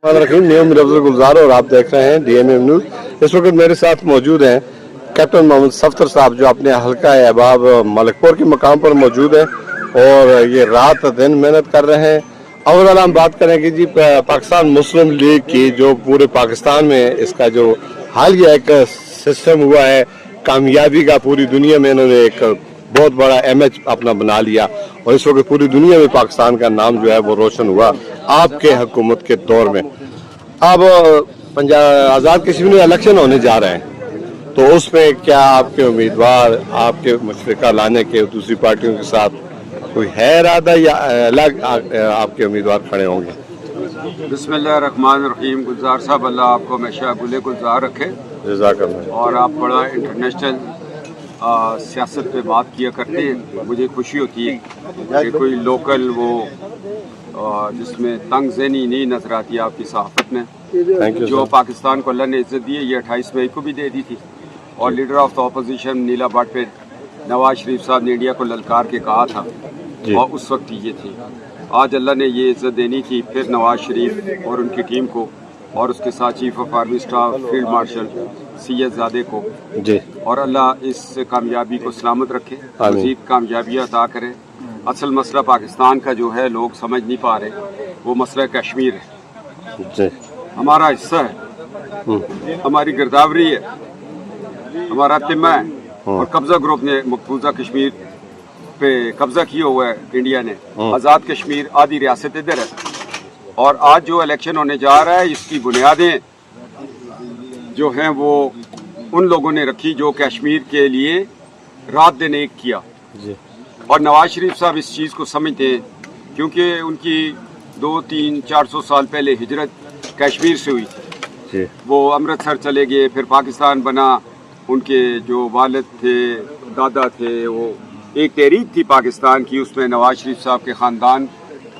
गुलजार और आप देख रहे हैं DMM न्यूज। इस वक्त मेरे साथ मौजूद हैं कैप्टन मोहम्मद सफ्तर साहब, जो अपने हल्का अहबाब मलिकपुर के मकाम पर मौजूद हैं और ये रात दिन मेहनत कर रहे हैं। अव्वल हम बात करें कि जी पाकिस्तान मुस्लिम लीग की जो पूरे पाकिस्तान में इसका जो हालिया एक सिस्टम हुआ है कामयाबी का, पूरी दुनिया में इन्होंने एक बहुत बड़ा इमेज अपना बना लिया और इस वक्त पूरी दुनिया में पाकिस्तान का नाम जो है वो रोशन हुआ आपके हुकूमत के दौर में। अब पंजाब आज़ाद कश्मीर में इलेक्शन होने जा रहे हैं, तो उसमें क्या आपके उम्मीदवार आपके मुशरिका लाने के दूसरी पार्टियों के साथ कोई है इरादा या अलग आपके उम्मीदवार खड़े होंगे? बिस्मिल्लाहिर्रहमानिर्रहीम। गुलजार साहब, अल्लाह आपको हमेशा गुले गुलजार रखे। जज़ाकल्लाह। और आप बड़ा इंटरनेशनल सियासत पे बात किया करते हैं, मुझे खुशी होती है कि कोई लोकल वो जिसमें तंग ज़हनी नहीं नजर आती आपकी सहाफ़त में। जो पाकिस्तान को अल्लाह ने इज़्ज़त दी है, ये 28 मई को भी दे दी थी और लीडर ऑफ द अपोजिशन नीला भट्ट पे नवाज शरीफ साहब ने इंडिया को ललकार के कहा था और उस वक्त ये थी। आज अल्लाह ने ये इज़्ज़त देनी थी फिर नवाज शरीफ और उनकी टीम को और उसके साथ chief of army staff field marshal सीएस ज़ादे को जी। और अल्लाह इस कामयाबी को सलामत रखे, मज़ीद कामयाबियाँ अता करे। असल मसला पाकिस्तान का जो है लोग समझ नहीं पा रहे, वो मसला कश्मीर है जी। हमारा हिस्सा है, हमारी गिरदावरी है, हमारा तिम्मा है और कब्जा ग्रुप ने मकबूजा कश्मीर पे कब्जा किया हुआ है इंडिया ने। आज़ाद कश्मीर आधी रियासत इधर है और आज जो इलेक्शन होने जा रहा है इसकी बुनियादें जो हैं वो उन लोगों ने रखी जो कश्मीर के लिए रात दिन एक किया जी। और नवाज शरीफ साहब इस चीज़ को समझते हैं क्योंकि उनकी 200-300-400 साल पहले हिजरत कश्मीर से हुई थी जी। वो अमृतसर चले गए, फिर पाकिस्तान बना, उनके जो वालिद थे दादा थे, वो एक तहरीक थी पाकिस्तान की, उसमें नवाज शरीफ साहब के ख़ानदान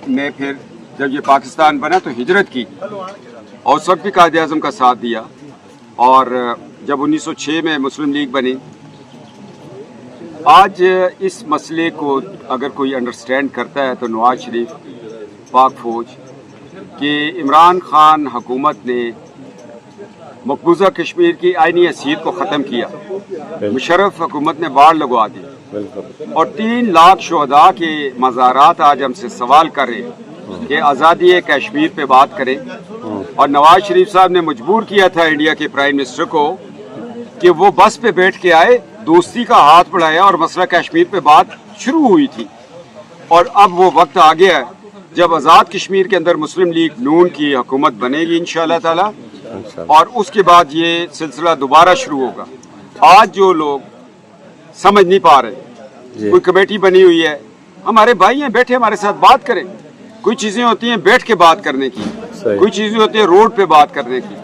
ने फिर जब ये पाकिस्तान बना तो हिजरत की और उस वक्त भी कायदे आज़म का साथ दिया। और जब 1906 में मुस्लिम लीग बनी, आज इस मसले को अगर कोई अंडरस्टैंड करता है तो नवाज शरीफ, पाक फौज कि इमरान खान हुकूमत ने मकबूजा कश्मीर की आइनी हैसियत को ख़त्म किया, मुशर्रफ हुकूमत ने बाढ़ लगवा दी और 3 लाख शुहदा के मज़ारात आज हमसे सवाल कर रहे हैं कि आज़ादी कश्मीर पे बात करें। और नवाज शरीफ साहब ने मजबूर किया था इंडिया के प्राइम मिनिस्टर को कि वो बस पे बैठ के आए, दोस्ती का हाथ बढ़ाया और मसला कश्मीर पे बात शुरू हुई थी। और अब वो वक्त आ गया है जब आज़ाद कश्मीर के अंदर मुस्लिम लीग नून की हुकूमत बनेगी इंशाअल्लाह ताला और उसके बाद ये सिलसिला दोबारा शुरू होगा। आज जो लोग समझ नहीं पा रहे, कोई कमेटी बनी हुई है, हमारे भाई हैं बैठे हमारे साथ बात करें। कोई चीज़ें होती हैं बैठ के बात करने की, कोई चीज़ें होती हैं रोड पे बात करने की,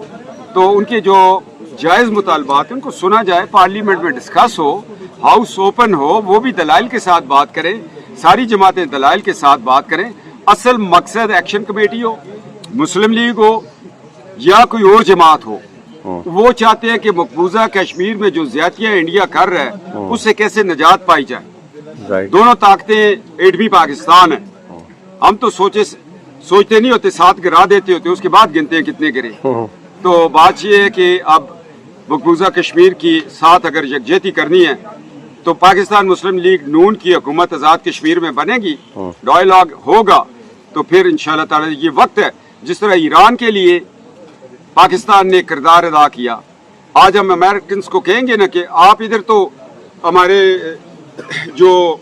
तो उनके जो जायज़ मुतालबात हैं उनको सुना जाए, पार्लियामेंट में डिस्कस हो, हाउस ओपन हो, वो भी दलाइल के साथ बात करें, सारी जमातें दलाइल के साथ बात करें। असल मकसद एक्शन कमेटी हो, मुस्लिम लीग हो या कोई और जमात हो, वो चाहते हैं कि मकबूजा कश्मीर में जो ज्यादतियाँ इंडिया कर रहा है उससे कैसे निजात पाई जाए। दोनों ताकतें एडमी पाकिस्तान है। हम तो सोचते नहीं होते, 7 गिरा देते होते, उसके बाद गिनते हैं कितने गिरे। तो बात यह है कि अब मकबूजा कश्मीर की साथ अगर यकजहती करनी है तो पाकिस्तान मुस्लिम लीग नून की हुकूमत आज़ाद कश्मीर में बनेगी, डायलॉग होगा, तो फिर इंशाअल्लाह ताला ये वक्त है। जिस तरह ईरान के लिए पाकिस्तान ने किरदार अदा किया, आज हम अमेरिकन को कहेंगे ना कि आप इधर तो हमारे जो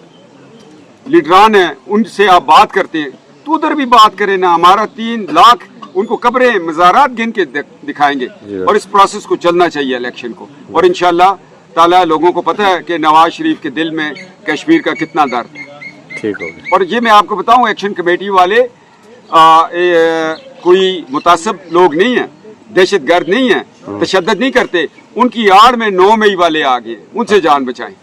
लीडरान हैं उनसे आप बात करते हैं, तो उधर भी बात करें ना। हमारा 3 लाख उनको कब्रें मज़ारात गिन के दिखाएंगे और इस प्रोसेस को चलना चाहिए इलेक्शन को। और इंशाअल्लाह ताला लोगों को पता है कि नवाज शरीफ के दिल में कश्मीर का कितना दर्द है। ठीक होगा। और ये मैं आपको बताऊं, एक्शन कमेटी वाले कोई मुतासिब लोग नहीं हैं, दहशत गर्द नहीं है, तशद्दुद नहीं करते। उनकी आड़ में 9 मई वाले आ गए, उनसे जान बचाएं।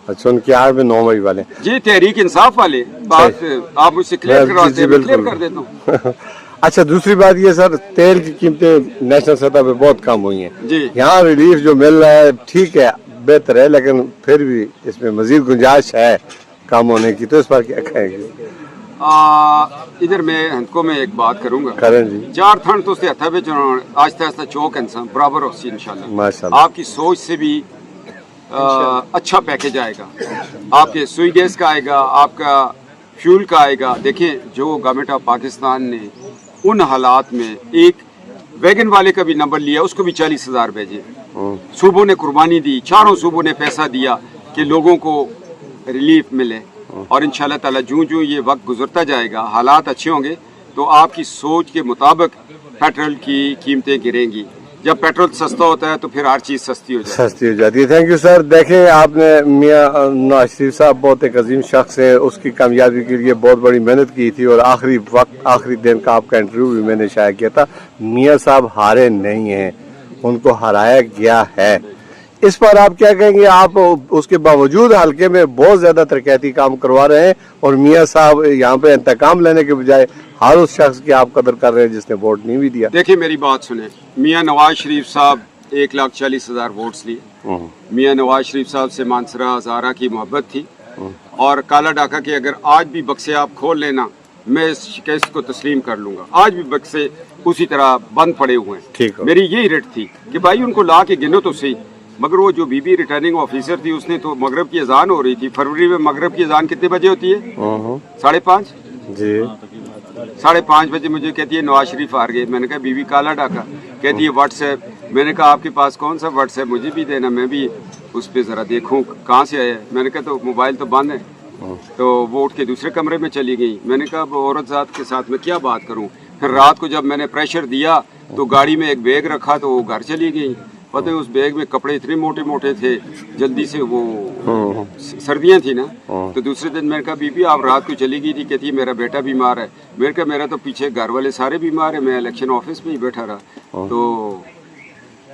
अच्छा, उनकी आड़ में 9 मई वाले जी, तहरीक इंसाफ वाले। बात आप मुझसे क्लियर करवाते हैं, मैं क्लियर कर देता हूँ। अच्छा, दूसरी बात ये सर, तेल की कीमतें नेशनल सतह पे बहुत कम हुई हैं जी। यहाँ रिलीफ जो मिल रहा है ठीक है, बेहतर है, लेकिन फिर भी इसमें मजीद गुंजाइश है कम होने की, तो इस पर क्या कहेंगे? इधर मैं हंको में एक बात करूंगा करें जी। 4 थन तो उसके हथा विच आहिस्ता आहिस्ता चौक इंसान बराबर हो सी इंशाल्लाह। माशाल्लाह। आपकी सोच से भी अच्छा पैकेज आएगा, आपके सुई गैस का आएगा, आपका फ्यूल का आएगा। देखिए जो गवर्नमेंट ऑफ पाकिस्तान ने उन हालात में एक वैगन वाले का भी नंबर लिया, उसको भी 40,000 भेजे। सूबों ने कुर्बानी दी, चारों सूबों ने पैसा दिया कि लोगों को रिलीफ मिले। और इंशाल्लाह ताला जूं जूं ये वक्त गुजरता जाएगा, हालात अच्छे होंगे तो आपकी सोच के मुताबिक पेट्रोल की कीमतें गिरेंगी। जब पेट्रोल सस्ता होता है तो फिर हर चीज सस्ती हो जाती है। Thank you sir. देखें आपने मियां नवाज शरीफ साहब बहुत एक अजीम शख्स है, उसकी कामयाबी के लिए बहुत बड़ी मेहनत की थी और आखिरी वक्त आखिरी दिन का आपका इंटरव्यू भी मैंने शायद किया था। मियां साहब हारे नहीं हैं, उनको हराया गया है। इस पर आप क्या कहेंगे? आप उसके बावजूद हल्के में बहुत ज्यादा तरक्याती काम करवा रहे हैं और मियां साहब यहाँ पे इंतकाम लेने के बजाय हर उस शख्स की आप कदर कर रहे हैं जिसने वोट नहीं भी दिया। देखिए मेरी बात सुने, मियां नवाज शरीफ साहब 1,40,000 वोट्स लिए। मियां नवाज शरीफ साहब से मानसरा हजारा की मोहब्बत थी और काला डाका के अगर आज भी बक्से आप खोल लेना मैं इस शिकायत को तस्लीम कर लूंगा। आज भी बक्से उसी तरह बंद पड़े हुए हैं। मेरी यही रेट थी कि भाई उनको ला के गिनो तो सही। मगर वो जो बीबी रिटर्निंग ऑफिसर थी उसने तो मगरब की अजान हो रही थी। फरवरी में मगरब की अजान कितने बजे होती है? 5:30 जी। 5:30 बजे मुझे कहती है नवाज शरीफ हार गए। मैंने कहा बीबी काला डाका। कहती है व्हाट्सएप। मैंने कहा आपके पास कौन सा व्हाट्सएप, मुझे भी देना, मैं भी उस पर जरा देखूं कहाँ से आया। मैंने कहा तो मोबाइल तो बंद है। तो वो उठ के दूसरे कमरे में चली गई। मैंने कहा औरत जात के साथ मैं क्या बात करूं। फिर रात को जब मैंने प्रेशर दिया तो गाड़ी में एक बैग रखा तो वो घर चली गई। पता है उस बैग में कपड़े इतने मोटे मोटे थे, जल्दी से वो सर्दियां थी ना। तो दूसरे दिन मैंने कहा बीबी आप रात को चली गई थी। कहती है मेरा बेटा बीमार है। मैंने कहा मेरा तो पीछे घर वाले सारे बीमार है, मैं इलेक्शन ऑफिस में ही बैठा रहा। तो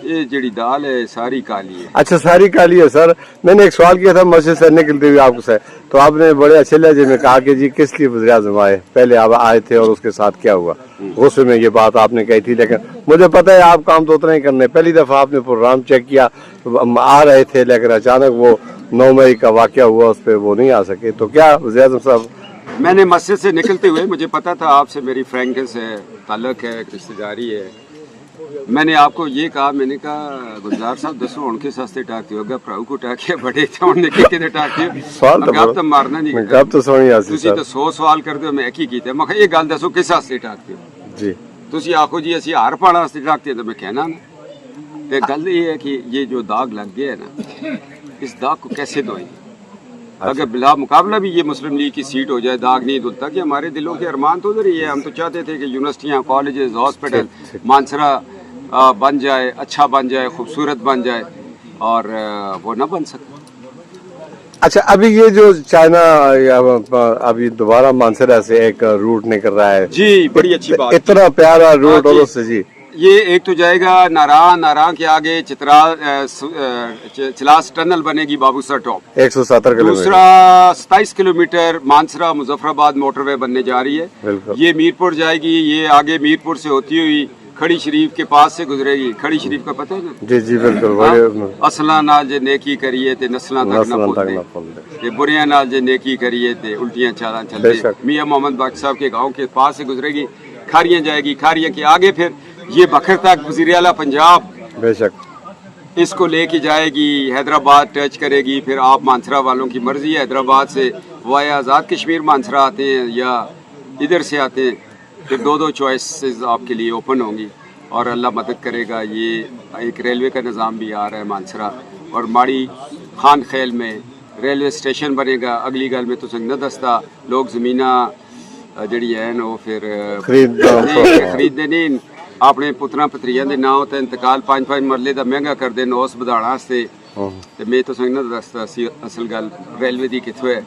ये जड़ी दाल है सारी काली है। अच्छा सारी काली है सर। मैंने एक सवाल किया था मस्जिद से निकलते हुए आपको से, तो आपने बड़े अच्छे लहजे में कहा कि जी किस लिए वज़ीर-ए-आज़म आए, पहले आप आए थे और उसके साथ क्या हुआ। गुस्से में ये बात आपने कही थी, लेकिन मुझे पता है आप काम तो उतना ही करने। पहली दफा आपने प्रोग्राम चेक किया, आ रहे थे लेकिन अचानक वो 9 मई का वाकया हुआ, उस पर वो नहीं आ सके। तो क्या वज़ीर-ए-आज़म साहब? मैंने मस्जिद से निकलते हुए मुझे पता था आपसे मेरी फ्रेंकनेस है, ताल्लुक है, रिश्तेदारी है। मैंने आपको ये कहा, मैंने कहा गुलजार साहब दसो उनके सास्ते टाकते हो भराऊ को टाकिया बड़े थे उन्होंने कितने टाकते गप तो मारना नहीं गप तो सुनी आसी ਤੁਸੀਂ ਤਾਂ 100 ਸਵਾਲ ਕਰਦੇ ਹੋ ਮੈਂ ਕੀ ਕੀਤਾ। ਮੈਂ ਕਿਹਾ ਇਹ ਗੱਲ ਦੱਸੋ ਕਿਸ ਵਾਸਤੇ ਟਾਕਦੇ ਹੋ ਜੀ। ਤੁਸੀਂ ਆਖੋ ਜੀ ਅਸੀਂ ਹਾਰ ਪਾਣ ਵਾਸਤੇ ਟਾਕਦੇ ਤਾਂ ਮੈਂ ਕਹਿਣਾ ਨਾ। ਤੇ ਗੱਲ ਇਹ ਹੈ कि ये जो दाग लग गया है ना, इस दाग को कैसे धोएं। अगर बिला मुकाबला भी ये मुस्लिम लीग की सीट हो जाए, दाग नहीं धुलता कि हमारे दिलों के अरमान तो उधर ही है। हम तो चाहते थे कि यूनिवर्सिटियाँ, कॉलेजेस, हॉस्पिटल मानसरा बन जाए, अच्छा बन जाए, खूबसूरत बन जाए, और वो न बन सका। अच्छा अभी ये जो चाइना अभी दोबारा मानसरा से एक रूट निकल रहा है जी, बड़ी अच्छी बात, इतना प्यारा रूट। और उससे जी ये एक तो जाएगा नारा के आगे चिलास टनल बनेगी बाबूसर टॉप 170 किलोमीटर। दूसरा 27 किलोमीटर मानसरा मुजफ्फराबाद मोटरवे बनने जा रही है। ये मीरपुर जाएगी, ये आगे मीरपुर से होती हुई खड़ी शरीफ के पास से गुजरेगी। खड़ी शरीफ का पता है ना? जी जी बिल्कुल। असला नाल जे नेकी करिए ते नस्लां तक ना भुलदे, ते बुरियां नाल जे नेकी करिए ते उल्टियां चालां चलदे। मियां मोहम्मद बख्श साहब के गांव के पास से गुजरेगी, खारियां जाएगी, खारियां के आगे फिर ये बखर तक वज़ीर आला पंजाब बेशक इसको लेके जाएगी, हैदराबाद टच करेगी। फिर आप मानसरा वालों की मर्जी है, हैदराबाद से वाया आज़ाद कश्मीर मानसरा आते हैं या इधर से आते हैं, फिर 2-2 चॉइसेस आपके लिए ओपन होंगी। और अल्लाह मदद करेगा ये एक रेलवे का निज़ाम भी आ रहा है मानसरा और माड़ी खान खेल में रेलवे स्टेशन बनेगा। अगली गल में तो संग न दसता लोग ज़मीना जड़ी है वो फिर खरीदते नहीं, अपने पुत्रा पत्रियां दे नाम ते इंतकाल 5-5 मरले दा महंगा कर देन उस बढ़ाने वास्ते। ते मैं तो संग न दसता सी असल गल रेलवे दी कित्थों है।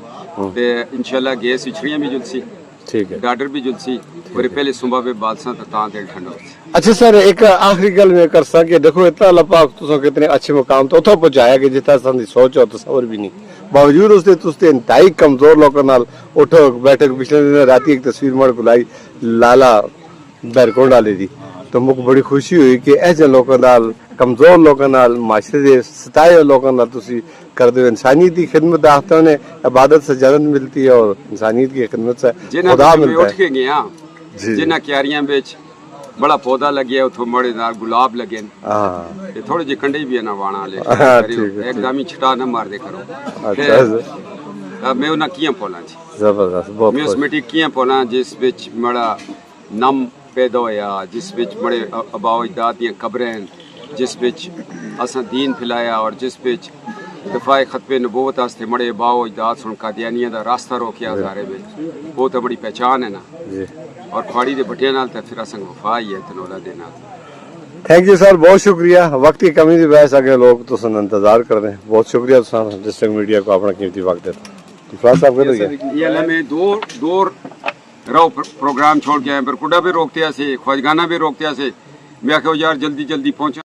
ते इंशाल्लाह गैस विछड़ियां भी जुलसी, ठीक है, गार्डर भी जुलसी और पहले सुबह पे बादशाह ता दिल ठंडा। अच्छा सर एक आखिरी गल में कर सके, देखो इतना अल्लाह पाक तुसा कितने अच्छे मुकाम तो उतो पहुंचाया कि जितना सन दी सोच हो तसव्वुर भी नहीं, बावजूद उसके तुस्ते इंतहाई कमजोर लोगों नाल उठो बैठक। पिछले दिन राती एक तस्वीर मड़ बुलाई लाला बैरकोंड वाले दी, तो मुझे बड़ी खुशी हुई कि ऐसे लोगों नाल ਕਮਜ਼ੋਰ ਲੋਕਾਂ ਨਾਲ, ਮਾਸ਼ਰੇ ਦੇ ਸਤਾਏ ਹੋਏ ਲੋਕਾਂ ਨਾਲ ਤੁਸੀਂ ਕਰਦੇ ਹੋ। انسانیت کی خدمت آختے ہیں عبادت سے جنت ملتی ہے اور انسانیت کی خدمت سے خدا ملتا اٹھ ہے. کے گیا جی جنہ کیاریاں بچ بڑا پودا لگیا اتوں مڑے نال گلاب لگے ہاں تے تھوڑے جے کنڈے بھی نہ وانا لے ہاں، ٹھیک ہے، ایک دم ہی چھٹا نہ مار دے کرو. اچھا میں انہاں کیاں پولاں جی زبردست بہت میں اس خوش. مٹی کیاں پولاں جس وچ مڑا نم پیدا ہویا، جس وچ مڑے ابا و اجداد دیاں قبریں ہیں، جس وچ اساں دین پھیلایا اور جس وچ دفاع ختم نبوت واسطے مڑے ابا و اجداد سن قادیانیاں دا راستہ روکیا ہزارے وچ. وہ تو بڑی پہچان ہے نا. جی اور کھاڑی دے بٹیاں نال تے پھر اساں وفا ہی ہے تنولا دے نال. تھینک یو سر، بہت شکریہ. وقت کی کمی دی وجہ سے اگے لوگ تو سن انتظار کر رہے ہیں. بہت شکریہ سر ڈسٹرکٹ میڈیا کو اپنا قیمتی وقت دیتا. افراز صاحب کہتے ہیں یہ اللہ میں دو رو پروگرام چھوڑ کے آئے. برکوڈا بھی روکتے سے، خواجگانہ بھی روکتے سے. میں آخو یار جلدی جلدی پہنچا.